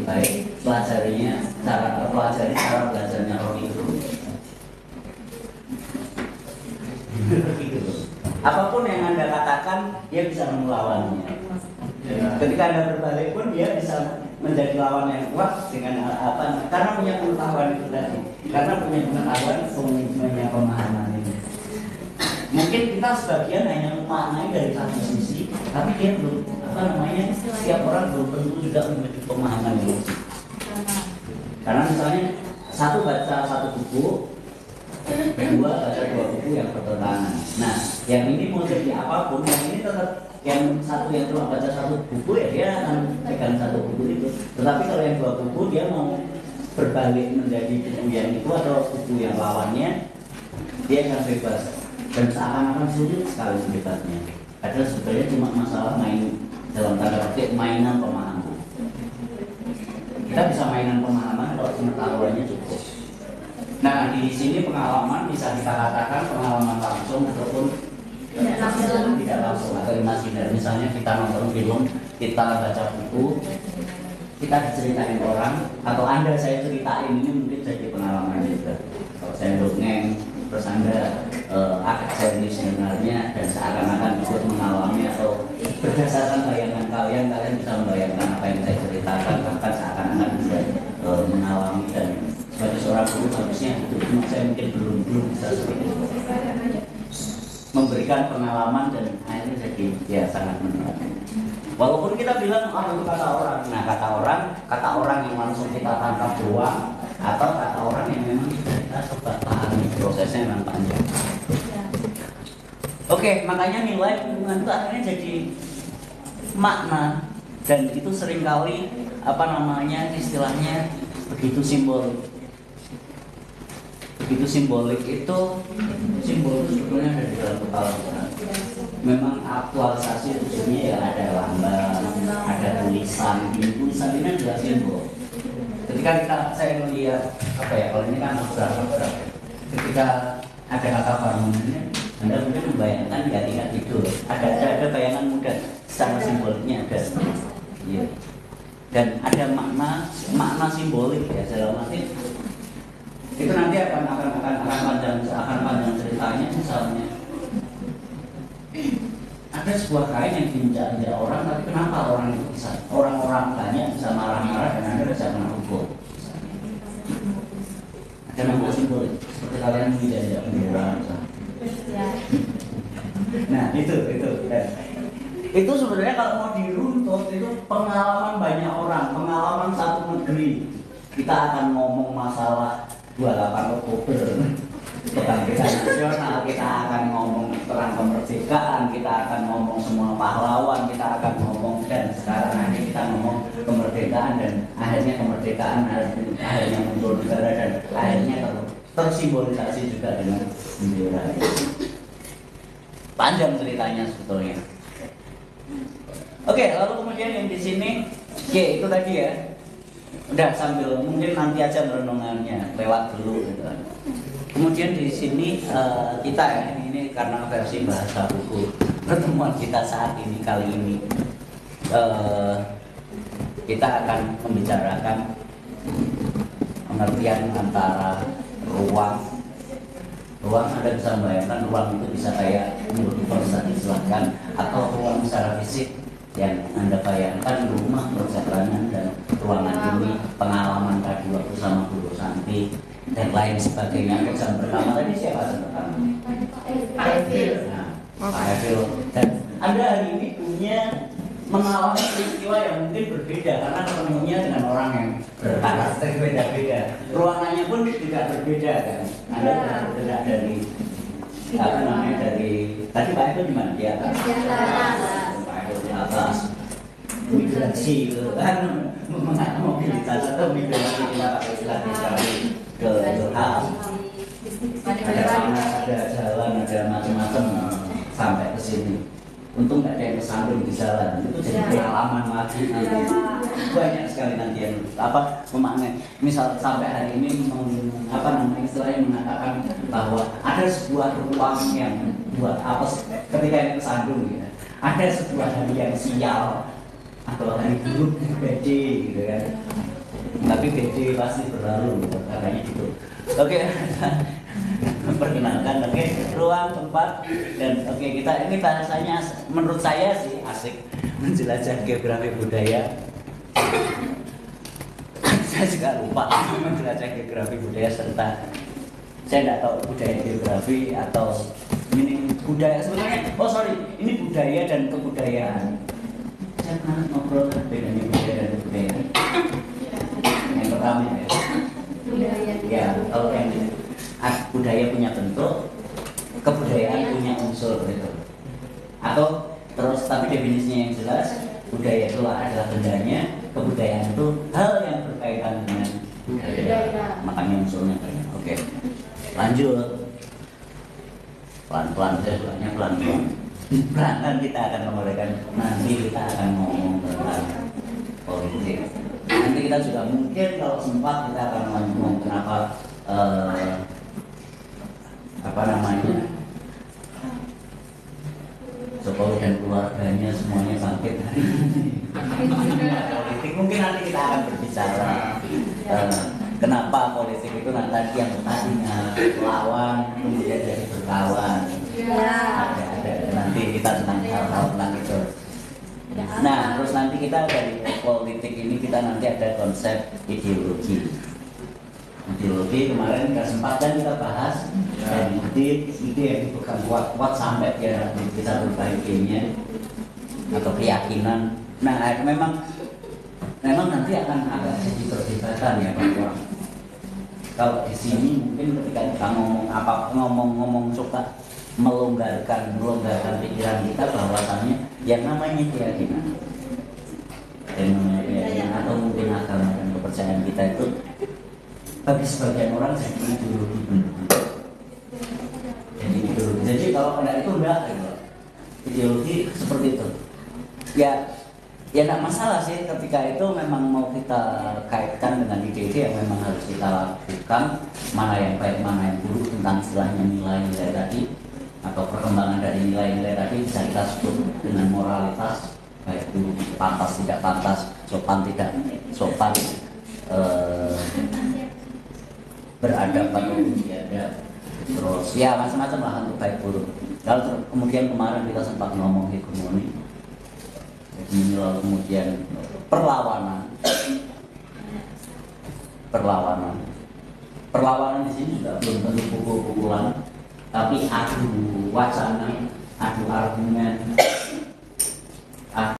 baik, pelajari cara belajarnya roh itu. Gitu. Apapun yang Anda katakan, dia bisa melawannya. Ketika Anda berbalik pun dia bisa menjadi lawan yang kuat dengan apa? Karena punya pengetahuan itu tadi. Karena punya pengetahuan, punya pemahaman ini. Mungkin kita sebagian hanya memaknai dari satu sisi, tapi dia belum setiap orang belum tentu juga memiliki pemahaman ini. Karena misalnya satu baca satu buku, kedua baca dua buku yang bertentangan. Nah, yang ini mau jadi apapun, yang ini tetap yang satu yang cuma baca satu buku ya dia akan pegang satu buku itu. Tetapi kalau yang dua buku dia mau berbalik menjadi buku yang itu atau buku yang lawannya, dia akan bebas dan seakan-akan sulit sekali bebasnya. Padahal sebenarnya cuma masalah main dalam tanda petik mainan pemahaman. Kita bisa mainan pemahaman kalau pengetahuannya cukup. Nah di sini pengalaman bisa kita katakan pengalaman langsung ataupun tidak langsung atau imajiner. Misalnya kita nonton film, kita baca buku, kita diceritain orang, atau Anda saya ceritain ini mungkin jadi pengalaman juga. Kalau saya dongeng, terus Anda agak serius sebenarnya dan seakan-akan ikut mengalami atau berdasarkan bayangan kalian bisa membayangkan apa yang saya ceritakan, bahkan seakan-akan bisa mengalami dan sebagai seorang guru harusnya itu cuma saya mungkin belum bisa seperti itu. Memberikan pengalaman dan akhirnya jadi ya sangat menarik. Walaupun kita bilang itu kata orang, nah kata orang yang langsung kita tangkap doang, atau kata orang yang memang kita coba pahami prosesnya memang panjang. Oke, makanya nilai hubungan itu akhirnya jadi makna dan itu seringkali istilahnya begitu simbolik. Begitu simbolik itu sebetulnya ada di dalam kepala kita. Memang aktualisasi ujungnya ya ada lambang, ada tulisan. Tulisan ini adalah simbol. Ketika saya melihat kalau ini kan abstrak. Ketika ada kata bangun ini, Anda mungkin membayangkan ketika tidur. Ada bayangan mudah secara simboliknya ada. Iya. Dan ada makna simbolik ya dalam arti itu nanti akan panjang ceritanya. Misalnya ada sebuah kain yang diinjak-injak orang, tapi kenapa orang banyak bisa marah-marah dan Anda bisa kena hukum? Ada makna simbolik seperti kalian menginjak-injak bendera. Nah itu sebenarnya kalau mau diruntut itu pengalaman banyak orang, pengalaman satu negeri. Kita akan ngomong masalah 28 Oktober, kebangkitan nasional, kita akan ngomong perang kemerdekaan, kita akan ngomong semua pahlawan, kita akan ngomong dan sekarang nanti kita ngomong kemerdekaan dan akhirnya kemerdekaan akhirnya muncul negara dan akhirnya tersimbolisasi juga dengan bendera. Panjang ceritanya sebetulnya. Oke, lalu kemudian yang di sini, itu tadi ya. Udah sambil mungkin nanti aja renungannya lewat dulu gitu. Kemudian di sini kita ini karena versi bahasa buku pertemuan kita saat ini kali ini kita akan membicarakan pengertian antara ruang. Anda bisa membayangkan ruang itu bisa kayak menurut tadi silahkan, atau ruang secara fisik yang Anda bayangkan rumah perjalanan dan ruangan ini, pengalaman tadi waktu sama Guru Santi dan lain sebagainya. Jam pertama tadi siapa yang pertama? Pak Evil. Dan Anda hari ini punya mengalami peristiwa yang mungkin berbeda karena ketemunya dengan orang yang berkarakter beda-beda. Ruangannya pun juga berbeda kan. Anda bergerak dari dari tadi Pak Evil di mana? Di atas. Di atas migrasi gitu kan, mobilitas atau migrasi kita pakai istilah ke hal ada panas, ada jalan, ada macam-macam sampai ke sini. Untung nggak ada yang kesandung di jalan, itu jadi pengalaman lagi. Banyak sekali nanti yang memaknai. Misal sampai hari ini istilahnya mengatakan bahwa ada sebuah ruang yang buat ketika yang kesandung gitu. Ada sebuah hari yang sial atau hari buruk badai gitu kan. tapi BD pasti berlalu katanya gitu. Oke. Perkenalkan, oke, ruang tempat dan oke, kita ini bahasanya menurut saya sih asik, menjelajah geografi budaya. Saya juga lupa menjelajah geografi budaya serta saya tidak tahu budaya geografi atau ini budaya sebenarnya. Oh sorry, ini budaya dan kebudayaan. Saya pernah ngobrol bedanya budaya dan kebudayaan. Yang pertama ya. Ya, kalau yang budaya punya bentuk, kebudayaan punya unsur gitu. Atau terus tapi definisinya yang jelas, budaya itu adalah bendanya, kebudayaan itu hal yang berkaitan dengan budaya. Makanya unsurnya banyak. Oke. Lanjut. Pelan-pelan saya sukanya pelan-pelan. Pelan-pelan kita akan menguraikan, nanti kita akan ngomong tentang politik. Nanti kita juga mungkin kalau sempat kita akan ngomong kenapa apa namanya Jokowi dan keluarganya semuanya bangkit hari ini. Politik mungkin nanti kita akan berbicara kenapa politik itu nanti yang tadinya lawan kemudian jadi berkawan. Ada nanti kita tentang hal-hal tentang itu. Nah, terus nanti kita dari politik ini kita nanti ada konsep ideologi. Ideologi kemarin kesempatan kita bahas dan ide yang bukan kuat sampai ya kita perbaikinya atau keyakinan. Nah, memang nanti akan agak jadi perdebatan ya bahwa kalau di sini mungkin ketika kita ngomong suka melonggarkan pikiran kita bahwasannya yang namanya keyakinan atau mungkin agama dan kepercayaan kita itu bagi sebagian orang jadi ideologi jadi kalau enggak itu enggak gitu. Ideologi seperti itu ya enggak masalah sih ketika itu memang mau kita kaitkan dengan ide-ide yang memang harus kita lakukan, mana yang baik mana yang buruk tentang istilahnya nilai-nilai tadi atau perkembangan dari nilai-nilai tadi bisa kita sebut dengan moralitas, baik buruk, pantas tidak pantas, sopan tidak sopan, beradab atau tidak, terus ya macam-macam lah untuk baik buruk. Lalu kemudian kemarin kita sempat ngomong hegemoni, lalu kemudian perlawanan di sini juga belum tentu pukul-pukulan, tapi adu wacana, adu argumen,